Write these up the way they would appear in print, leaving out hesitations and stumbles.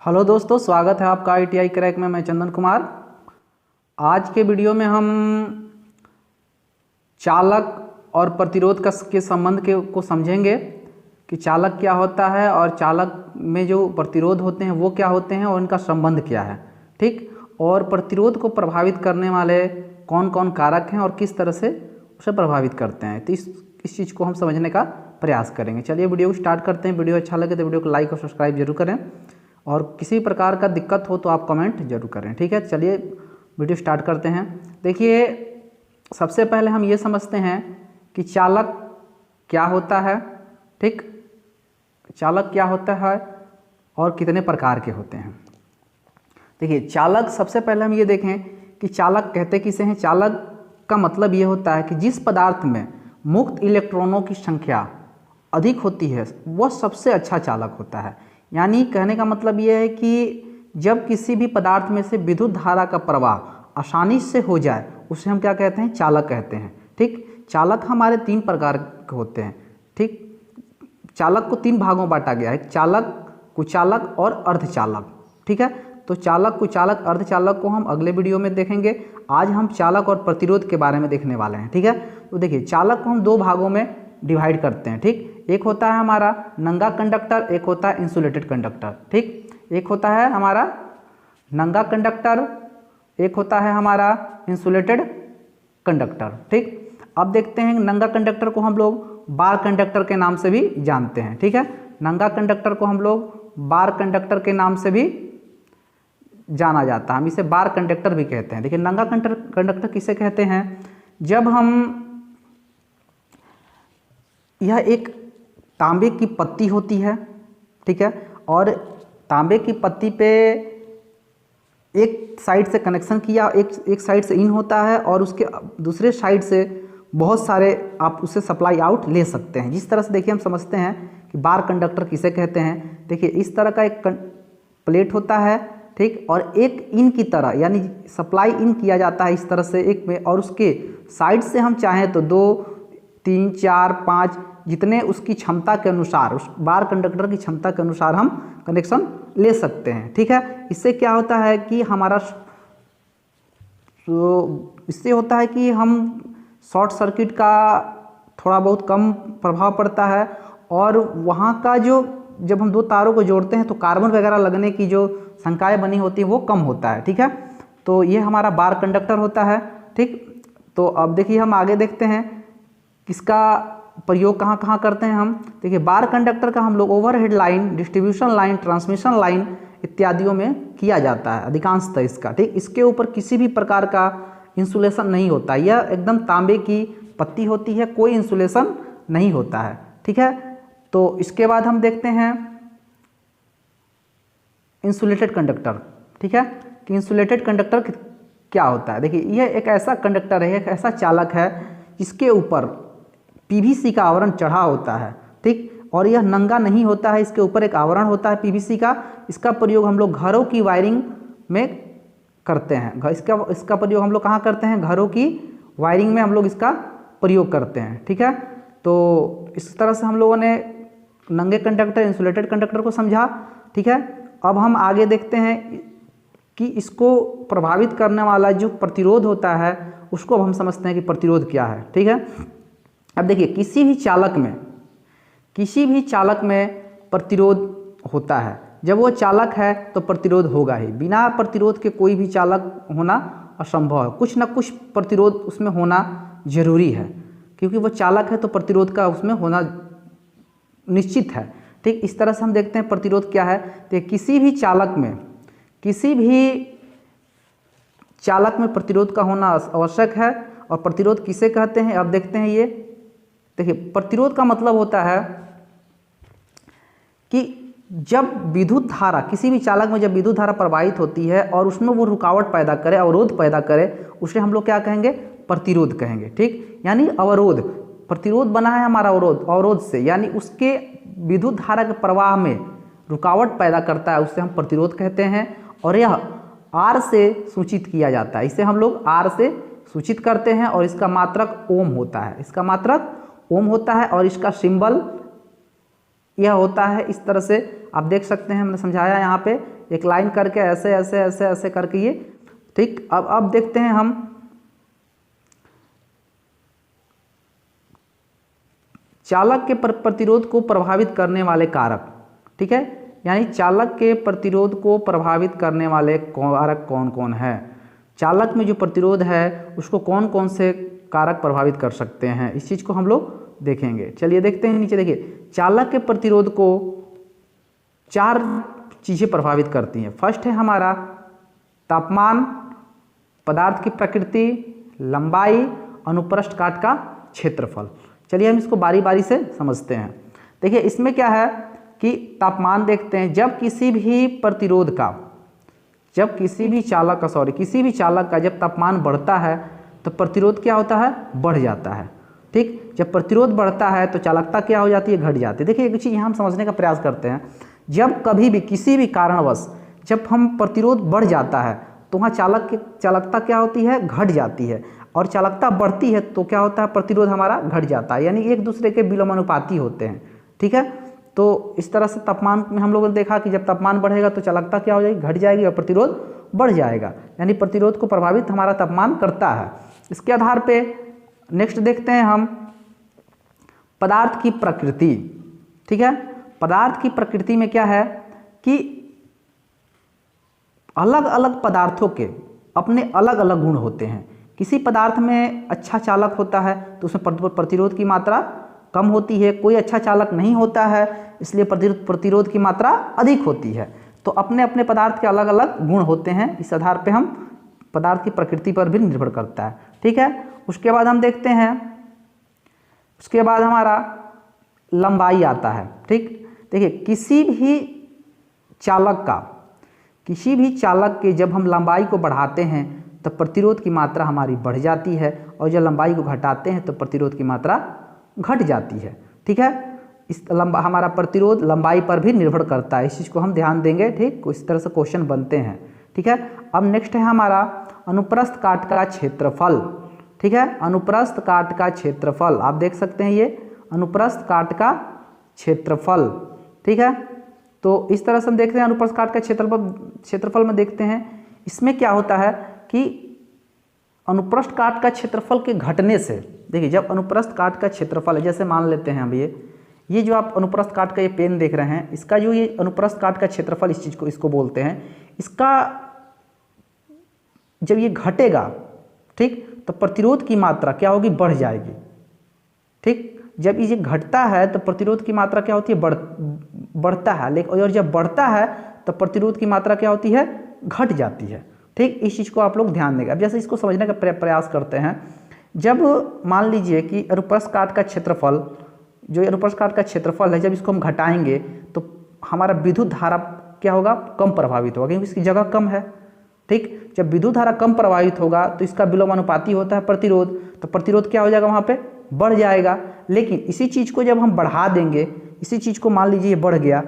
Hello दोस्तों, स्वागत है आपका ITI क्रैक में। मैं चंदन कुमार। आज के वीडियो में हम चालक और प्रतिरोध के संबंध को समझेंगे कि चालक क्या होता है और चालक में जो प्रतिरोध होते हैं वो क्या होते हैं और उनका संबंध क्या है। ठीक, और प्रतिरोध को प्रभावित करने वाले कौन कौन कारक हैं और किस तरह से उसे प्रभावित करते हैं, तो इस चीज़ को हम समझने का प्रयास करेंगे। चलिए वीडियो को स्टार्ट करते हैं। वीडियो अच्छा लगे तो वीडियो को लाइक और सब्सक्राइब जरूर करें और किसी प्रकार का दिक्कत हो तो आप कमेंट जरूर करें। ठीक है, चलिए वीडियो स्टार्ट करते हैं। देखिए, सबसे पहले हम ये समझते हैं कि चालक क्या होता है। ठीक, चालक क्या होता है और कितने प्रकार के होते हैं। देखिए, चालक सबसे पहले हम ये देखें कि चालक कहते किसे हैं। चालक का मतलब ये होता है कि जिस पदार्थ में मुक्त इलेक्ट्रॉनों की संख्या अधिक होती है वह सबसे अच्छा चालक होता है। यानी कहने का मतलब ये है कि जब किसी भी पदार्थ में से विद्युत धारा का प्रवाह आसानी से हो जाए उसे हम क्या कहते हैं, चालक कहते हैं। ठीक, चालक हमारे 3 प्रकार के होते हैं। ठीक, चालक को 3 भागों में बांटा गया है, चालक, कुचालक और अर्धचालक। ठीक है, तो चालक, कुचालक, अर्धचालक को हम अगले वीडियो में देखेंगे। आज हम चालक और प्रतिरोध के बारे में देखने वाले हैं। ठीक है, तो देखिए, चालक को हम 2 भागों में डिवाइड करते हैं। ठीक, एक होता है हमारा नंगा कंडक्टर, एक होता है इंसुलेटेड कंडक्टर। ठीक, एक होता है हमारा नंगा कंडक्टर, एक होता है हमारा इंसुलेटेड कंडक्टर। ठीक, अब देखते हैं नंगा कंडक्टर को हम लोग बार कंडक्टर के नाम से भी जानते हैं। ठीक है, नंगा कंडक्टर को हम लोग बार कंडक्टर के नाम से भी जाना जाता है, हम इसे बार कंडक्टर भी कहते हैं। देखिए, नंगा कंडक्टर किसे कहते हैं, जब हम, यह एक तांबे की पत्ती होती है। ठीक है, और तांबे की पत्ती पे एक साइड से कनेक्शन किया, एक साइड से इन होता है और उसके दूसरे साइड से बहुत सारे आप उससे सप्लाई आउट ले सकते हैं। जिस तरह से देखिए हम समझते हैं कि बार कंडक्टर किसे कहते हैं। देखिए, इस तरह का एक प्लेट होता है। ठीक, और एक इन की तरह, यानी सप्लाई इन किया जाता है इस तरह से एक में, और उसके साइड से हम चाहें तो 2, 3, 4, 5 जितने उसकी क्षमता के अनुसार, उस बार कंडक्टर की क्षमता के अनुसार हम कनेक्शन ले सकते हैं। ठीक है, इससे क्या होता है कि हमारा, इससे होता है कि हम शॉर्ट सर्किट का थोड़ा बहुत कम प्रभाव पड़ता है और वहाँ का जो, जब हम 2 तारों को जोड़ते हैं तो कार्बन वगैरह लगने की जो शंकाएँ बनी होती हैं वो कम होता है। ठीक है, तो ये हमारा बार कंडक्टर होता है। ठीक, तो अब देखिए हम आगे देखते हैं किसका प्रयोग कहाँ कहाँ करते हैं हम। देखिए, बार कंडक्टर का हम लोग overhead line, distribution line, transmission line इत्यादियों में किया जाता है अधिकांशतः इसका। ठीक, इसके ऊपर किसी भी प्रकार का इंसुलेशन नहीं होता, यह एकदम तांबे की पत्ती होती है, कोई इंसुलेशन नहीं होता है। ठीक है, तो इसके बाद हम देखते हैं इंसुलेटेड कंडक्टर। ठीक है, कि इंसुलेटेड कंडक्टर क्या होता है। देखिए, यह एक ऐसा कंडक्टर है, एक ऐसा चालक है जिसके ऊपर PVC का आवरण चढ़ा होता है। ठीक, और यह नंगा नहीं होता है, इसके ऊपर एक आवरण होता है PVC का। इसका प्रयोग हम लोग घरों की वायरिंग में करते हैं। इसका प्रयोग हम लोग कहाँ करते हैं, घरों की वायरिंग में हम लोग इसका प्रयोग करते हैं। ठीक है, तो इस तरह से हम लोगों ने नंगे कंडक्टर, इंसुलेटेड कंडक्टर को समझा। ठीक है, अब हम आगे देखते हैं कि इसको प्रभावित करने वाला जो प्रतिरोध होता है उसको अब हम समझते हैं कि प्रतिरोध क्या है। ठीक है, अब देखिए, किसी भी चालक में प्रतिरोध होता है। जब वो चालक है तो प्रतिरोध होगा ही, बिना प्रतिरोध के कोई भी चालक होना असंभव है। कुछ ना कुछ प्रतिरोध उसमें होना जरूरी है, क्योंकि वो चालक है तो प्रतिरोध का उसमें होना निश्चित है। ठीक, इस तरह से हम देखते हैं प्रतिरोध क्या है। तो किसी भी चालक में प्रतिरोध का होना आवश्यक है। और प्रतिरोध किसे कहते हैं, अब देखते हैं। ये देखिए, प्रतिरोध का मतलब होता है कि जब विद्युत धारा, किसी भी चालक में जब विद्युत धारा प्रवाहित होती है और उसमें वो रुकावट पैदा करे, अवरोध पैदा करे, उसे हम लोग क्या कहेंगे, प्रतिरोध कहेंगे। ठीक, यानी अवरोध, प्रतिरोध बना है हमारा अवरोध से, यानी उसके विद्युत धारा के प्रवाह में रुकावट पैदा करता है, उससे हम प्रतिरोध कहते हैं। और यह R से सूचित किया जाता है, इसे हम लोग R से सूचित करते हैं और इसका मात्रक ओम होता है। इसका मात्रक ओम होता है और इसका सिंबल यह होता है इस तरह से आप देख सकते हैं, हमने समझाया यहाँ पे एक लाइन करके ऐसे ऐसे ऐसे ऐसे करके ये, ठीक। अब देखते हैं हम चालक के प्रतिरोध को प्रभावित करने वाले कारक, ठीक है। यानी चालक के प्रतिरोध को प्रभावित करने वाले कारक कौन कौन है, चालक में जो प्रतिरोध है उसको कौन कौन से कारक प्रभावित कर सकते हैं, इस चीज़ को हम लोग देखेंगे। चलिए देखते हैं, नीचे देखिए, चालक के प्रतिरोध को 4 चीज़ें प्रभावित करती हैं। फर्स्ट है हमारा तापमान, पदार्थ की प्रकृति, लंबाई, अनुप्रस्थ काट का क्षेत्रफल। चलिए हम इसको बारी बारी से समझते हैं। देखिए इसमें क्या है कि तापमान देखते हैं, जब किसी भी प्रतिरोध का, जब किसी भी चालक का किसी भी चालक का जब तापमान बढ़ता है तो प्रतिरोध क्या होता है, बढ़ जाता है, ठीक। जब प्रतिरोध बढ़ता है तो चालकता क्या हो जाती है, घट जाती है। देखिए एक चीज़ यहाँ हम समझने का प्रयास करते हैं, जब कभी भी किसी भी कारणवश जब हम प्रतिरोध बढ़ जाता है तो वहाँ चालकता क्या होती है, घट जाती है, और चालकता बढ़ती है तो क्या होता है, प्रतिरोध हमारा घट जाता है, यानी एक दूसरे के विलोमानुपाती होते हैं, ठीक है। तो इस तरह से तापमान में हम लोगों ने देखा कि जब तापमान बढ़ेगा तो चालकता क्या हो जाएगी, घट जाएगी, और प्रतिरोध बढ़ जाएगा, यानी प्रतिरोध को प्रभावित हमारा तापमान करता है। इसके आधार पे नेक्स्ट देखते हैं हम पदार्थ की प्रकृति, ठीक है। पदार्थ की प्रकृति में क्या है कि अलग अलग पदार्थों के अपने अलग अलग गुण होते हैं। किसी पदार्थ में अच्छा चालक होता है तो उसमें प्रतिरोध की मात्रा कम होती है, कोई अच्छा चालक नहीं होता है इसलिए प्रतिरोध की मात्रा अधिक होती है। तो अपने अपने पदार्थ के अलग अलग गुण होते हैं, इस आधार पे हम पदार्थ की प्रकृति पर भी निर्भर करता है, ठीक है। उसके बाद हम देखते हैं, उसके बाद हमारा लंबाई आता है, ठीक। देखिए किसी भी चालक के जब हम लंबाई को बढ़ाते हैं तो प्रतिरोध की मात्रा हमारी बढ़ जाती है, और जब लंबाई को घटाते हैं तो प्रतिरोध की मात्रा घट जाती है, ठीक है। हमारा प्रतिरोध लंबाई पर भी निर्भर करता है, इस चीज़ को हम ध्यान देंगे, ठीक। इस तरह से क्वेश्चन बनते हैं, ठीक है। अब नेक्स्ट है हमारा अनुप्रस्थ काट का क्षेत्रफल, ठीक है। अनुप्रस्थ काट का क्षेत्रफल आप देख सकते हैं, ये अनुप्रस्थ काट का क्षेत्रफल, ठीक है। तो इस तरह से हम देखते हैं अनुप्रस्थ काट का क्षेत्रफल में देखते हैं, इसमें क्या होता है कि अनुप्रस्थ काट का क्षेत्रफल के घटने से, देखिए जब अनुप्रस्थ काट का क्षेत्रफल है, जैसे मान लेते हैं हम ये जो आप अनुप्रस्थ काट का ये पेन देख रहे हैं, इसका जो ये अनुप्रस्थ काट का क्षेत्रफल इस चीज़ को इसको बोलते हैं, इसका जब ये घटेगा, ठीक, तो प्रतिरोध की मात्रा क्या होगी, बढ़ जाएगी, ठीक। जब ये घटता है तो प्रतिरोध की मात्रा क्या होती है, बढ़ता है, लेकिन और जब बढ़ता है तो प्रतिरोध की मात्रा क्या होती है, घट जाती है, ठीक। इस चीज़ को आप लोग ध्यान देंगे। अब जैसे इसको समझने का प्रयास करते हैं, जब मान लीजिए कि अनुप्रस्थ काट का क्षेत्रफल, जो अनुप्रस्थ काट का क्षेत्रफल है, जब इसको हम घटाएंगे तो हमारा विद्युत धारा क्या होगा, कम प्रभावित होगा, क्योंकि इसकी जगह कम है, ठीक। जब विद्युत धारा कम प्रभावित होगा तो इसका विलोमानुपाती होता है प्रतिरोध, तो प्रतिरोध क्या हो जाएगा, वहाँ पे बढ़ जाएगा। लेकिन इसी चीज़ को जब हम बढ़ा देंगे, इसी चीज़ को मान लीजिए ये बढ़ गया,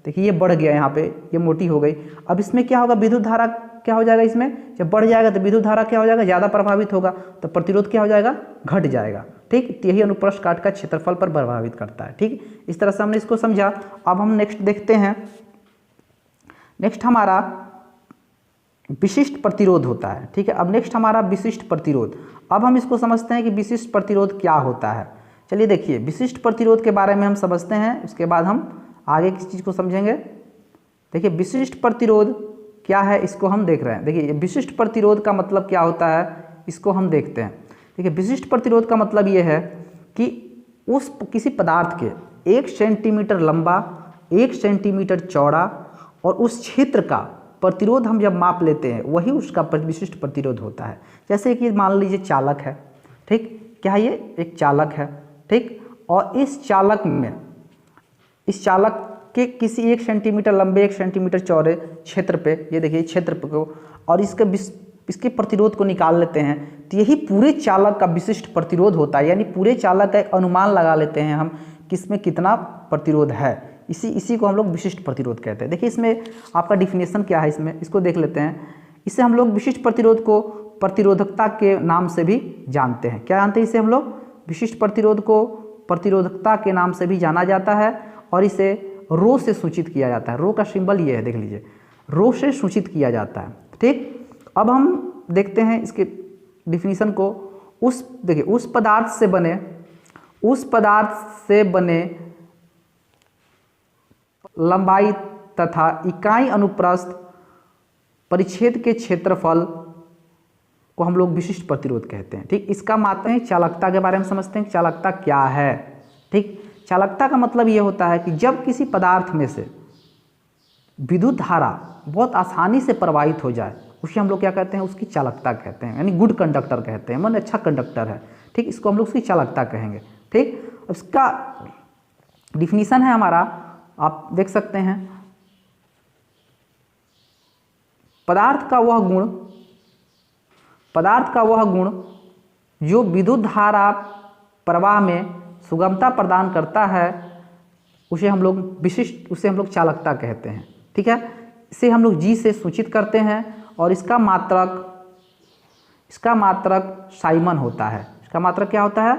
देखिए ये बढ़ गया, यहाँ पे ये मोटी हो गई, अब इसमें क्या होगा, विद्युत धारा क्या हो जाएगा, इसमें जब बढ़ जाएगा तो विद्युत धारा क्या हो जाएगा, ज़्यादा प्रभावित होगा, तो प्रतिरोध क्या हो जाएगा, घट जाएगा, ठीक। यही अनुप्रस्थ काट का क्षेत्रफल पर प्रभावित करता है, ठीक। इस तरह से हमने इसको समझा। अब हम नेक्स्ट देखते हैं, नेक्स्ट हमारा विशिष्ट प्रतिरोध होता है, ठीक है। अब नेक्स्ट हमारा विशिष्ट प्रतिरोध, अब हम इसको समझते हैं कि विशिष्ट प्रतिरोध क्या होता है। चलिए देखिए, विशिष्ट प्रतिरोध के बारे में हम समझते हैं, उसके बाद हम आगे किस चीज़ को समझेंगे। देखिए विशिष्ट प्रतिरोध क्या है, इसको हम देख रहे हैं। देखिए विशिष्ट प्रतिरोध का मतलब क्या होता है, इसको हम देखते हैं। देखिए विशिष्ट प्रतिरोध का मतलब ये है कि उस किसी पदार्थ के 1 सेंटीमीटर लंबा, 1 सेंटीमीटर चौड़ा और उस क्षेत्र का प्रतिरोध हम जब माप लेते हैं, वही उसका विशिष्ट प्रतिरोध होता है। जैसे कि मान लीजिए चालक है, ठीक, क्या है, ये एक चालक है, ठीक, और इस चालक में, इस चालक के किसी 1 सेंटीमीटर लंबे, 1 सेंटीमीटर चौड़े क्षेत्र पे, ये देखिए क्षेत्र को, और इसके प्रतिरोध को निकाल लेते हैं, तो यही पूरे चालक का विशिष्ट प्रतिरोध होता है। यानी पूरे चालक का एक अनुमान लगा लेते हैं हम कि इसमें कितना प्रतिरोध है, इसी को हम लोग विशिष्ट प्रतिरोध कहते हैं। देखिए इसमें आपका डिफिनेशन क्या है, इसमें इसको देख लेते हैं। इससे हम लोग विशिष्ट प्रतिरोध को प्रतिरोधकता के नाम से भी जानते हैं। क्या जानते हैं इसे हम लोग, विशिष्ट प्रतिरोध को प्रतिरोधकता के नाम से भी जाना जाता है, और इसे रो से सूचित किया जाता है। रो का सिंबल ये है, देख लीजिए, रो से सूचित किया जाता है। ठीक, अब हम देखते हैं इसके डिफिनीशन को। देखिए, उस पदार्थ से बने लंबाई तथा इकाई अनुप्रस्थ परिच्छेद के क्षेत्रफल को हम लोग विशिष्ट प्रतिरोध कहते हैं। ठीक, इसका मात्र है चालकता के बारे में समझते हैं। चालकता क्या है? ठीक, चालकता का मतलब ये होता है कि जब किसी पदार्थ में से विद्युत धारा बहुत आसानी से प्रवाहित हो जाए, उसे हम लोग क्या कहते हैं? उसकी चालकता कहते हैं, यानी गुड कंडक्टर कहते हैं, मन अच्छा कंडक्टर है। ठीक, इसको हम लोग उसकी चालकता कहेंगे। ठीक, इसका डिफिनीशन है हमारा, आप देख सकते हैं, पदार्थ का वह गुण जो विद्युत धारा प्रवाह में सुगमता प्रदान करता है, उसे हम लोग चालकता कहते हैं। ठीक है, इसे हम लोग जी से सूचित करते हैं और इसका मात्रक साइमन होता है। इसका मात्रक क्या होता है?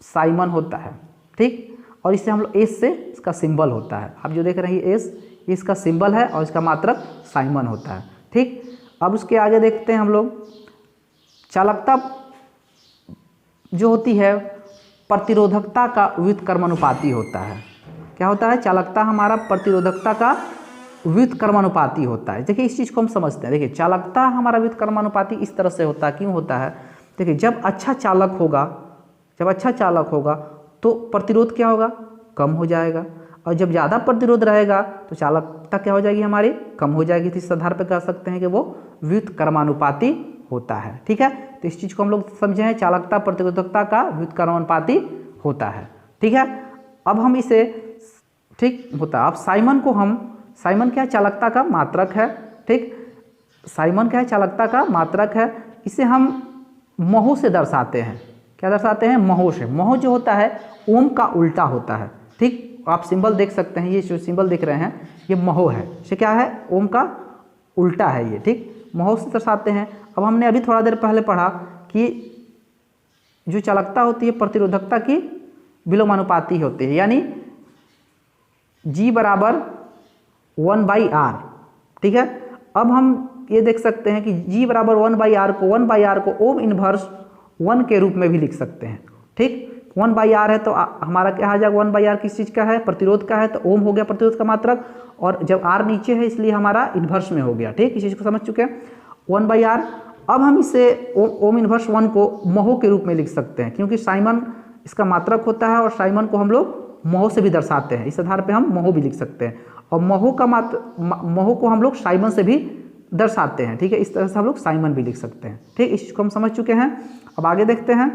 साइमन होता है। ठीक, और इसे हम लोग एस से इसका सिंबल होता है, आप जो देख रहे हैं एस, इसका सिंबल है और इसका मात्रक साइमन होता है। ठीक, अब उसके आगे देखते हैं हम लोग, चालकता जो होती है प्रतिरोधकता का व्युत्क्रमानुपाती होता है। क्या होता है? चालकता हमारा प्रतिरोधकता का व्युत्क्रमानुपाती होता है। देखिए, इस चीज़ को हम समझते हैं। देखिए, चालकता हमारा व्युत्क्रमानुपाती इस तरह से होता है। क्यों होता है? देखिए, जब अच्छा चालक होगा तो प्रतिरोध क्या होगा? कम हो जाएगा, और जब ज़्यादा प्रतिरोध रहेगा तो चालकता क्या हो जाएगी? हमारी कम हो जाएगी। तो इस आधार पर कह सकते हैं कि वो व्युत्क्रमानुपाती होता है। ठीक है, तो इस चीज़ को हम लोग समझे हैं, चालकता प्रतिरोधकता का व्युत्क्रमानुपाती होता है। ठीक है, अब हम इसे, ठीक होता है, अब साइमन क्या है? चालकता का मात्रक है। ठीक, साइमन क्या है? चालकता का मात्रक है। इसे हम महो से दर्शाते हैं। क्या दर्शाते हैं? महो से। महो जो होता है ओम का उल्टा होता है। ठीक, आप सिंबल देख सकते हैं, ये जो सिंबल देख रहे हैं ये महो है। ये क्या है? ओम का उल्टा है ये। ठीक, महो से दर्शाते हैं। अब हमने अभी थोड़ा देर पहले पढ़ा कि जो चालकता होती है प्रतिरोधकता की विलोमानुपाती होती है, यानी G बराबर 1/R। ठीक है, अब हम ये देख सकते हैं कि G बराबर 1/R को ओम इनवर्स 1 के रूप में भी लिख सकते हैं। ठीक, 1/R है तो हमारा क्या आ जाएगा? 1/R किस चीज़ का है? प्रतिरोध का है, तो ओम हो गया प्रतिरोध का मात्रक, और जब R नीचे है इसलिए हमारा इन्वर्स में हो गया। ठीक, इस चीज़ को समझ चुके हैं, 1/R। अब हम इसे ओम इन्वर्स 1 को महो के रूप में लिख सकते हैं, क्योंकि साइमन इसका मात्रक होता है और साइमन को हम लोग महो से भी दर्शाते हैं। इस आधार पे हम महो भी लिख सकते हैं, और महो को हम लोग साइमन से भी दर्शाते हैं। ठीक है, इस तरह से हम लोग साइमन भी लिख सकते हैं। ठीक, इस चीज़ को हम समझ चुके हैं। अब आगे देखते हैं।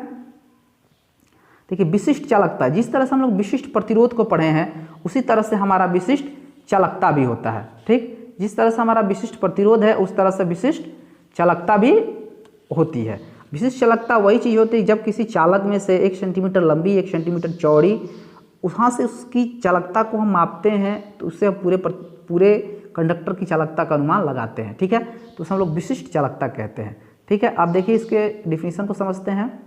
देखिए, विशिष्ट चालकता, जिस तरह से हम लोग विशिष्ट प्रतिरोध को पढ़े हैं उसी तरह से हमारा विशिष्ट चालकता भी होता है। ठीक, जिस तरह से हमारा विशिष्ट प्रतिरोध है उस तरह से विशिष्ट चालकता भी होती है। विशिष्ट चालकता वही चीज़ होती है जब किसी चालक में से 1 सेंटीमीटर लंबी 1 सेंटीमीटर चौड़ी, वहाँ से उसकी चालकता को हम मापते हैं तो उससे पूरे कंडक्टर की चालकता का अनुमान लगाते हैं। ठीक है, तो उसे हम लोग विशिष्ट चालकता कहते हैं। ठीक है, आप देखिए इसके डिफिनीशन को समझते हैं।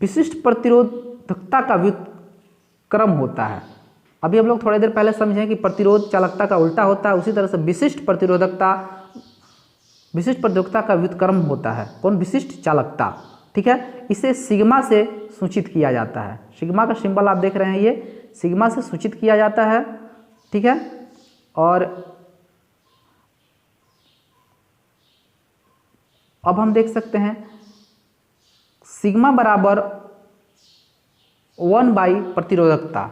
विशिष्ट प्रतिरोधकता का व्युत्क्रम होता है। अभी हम लोग थोड़ी देर पहले समझे कि प्रतिरोध चालकता का उल्टा होता है, उसी तरह से विशिष्ट प्रतिरोधकता का व्युत्क्रम होता है। कौन? विशिष्ट चालकता। ठीक है, इसे सिग्मा से सूचित किया जाता है। सिग्मा का सिंबल आप देख रहे हैं, ये सिग्मा से सूचित किया जाता है। ठीक है, और अब हम देख सकते हैं सिग्मा बराबर 1 प्रतिरोधकता।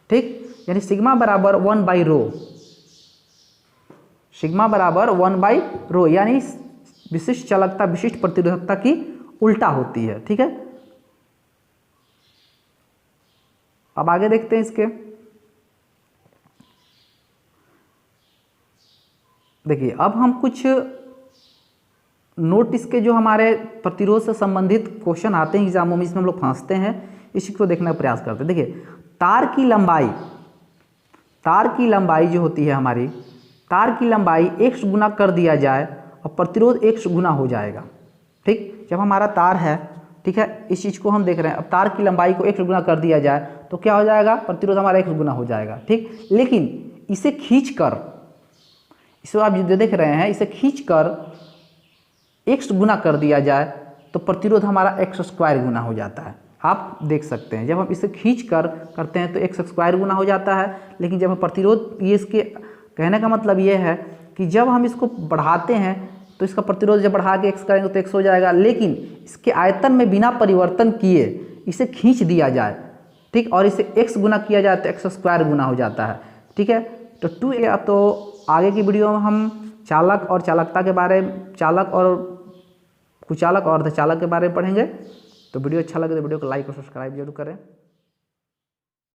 ठीक, यानी सिग्मा बराबर 1/ρ, सिग्मा बराबर 1/ρ, यानी विशिष्ट चालकता विशिष्ट प्रतिरोधकता की उल्टा होती है। ठीक है, अब आगे देखते हैं इसके। देखिए, अब हम कुछ नोट इसके जो हमारे प्रतिरोध से संबंधित क्वेश्चन आते हैं एग्जामों में, इसमें हम लोग फंसते हैं, इसी को देखने का प्रयास करते हैं। देखिए, तार की लंबाई जो होती है हमारी, तार की लंबाई x गुना कर दिया जाए और प्रतिरोध x गुना हो जाएगा। ठीक, जब हमारा तार है, ठीक है, इस चीज़ को हम देख रहे हैं, अब तार की लंबाई को x गुना कर दिया जाए तो क्या हो जाएगा, प्रतिरोध हमारा x गुना हो जाएगा। ठीक, लेकिन इसे खींचकर, इसे आप जो देख रहे हैं, इसे खींचकर x गुना कर दिया जाए तो प्रतिरोध हमारा x² गुना हो जाता है। आप देख सकते हैं, जब हम इसे खींच कर करते हैं तो x² गुना हो जाता है, लेकिन जब हम प्रतिरोध, ये इसके कहने का मतलब ये है कि जब हम इसको बढ़ाते हैं तो इसका प्रतिरोध जब बढ़ा के x करेंगे तो x हो जाएगा, लेकिन इसके आयतन में बिना परिवर्तन किए इसे खींच दिया जाए, ठीक, और इसे x गुना किया जाए तो x² गुना हो जाता है। ठीक है, तो 2a। तो आगे की वीडियो में हम चालक और चालकता के बारे में, चालक और कुचालक और अर्धचालक के बारे में पढ़ेंगे। तो वीडियो अच्छा लगे तो वीडियो को लाइक और सब्सक्राइब जरूर करें।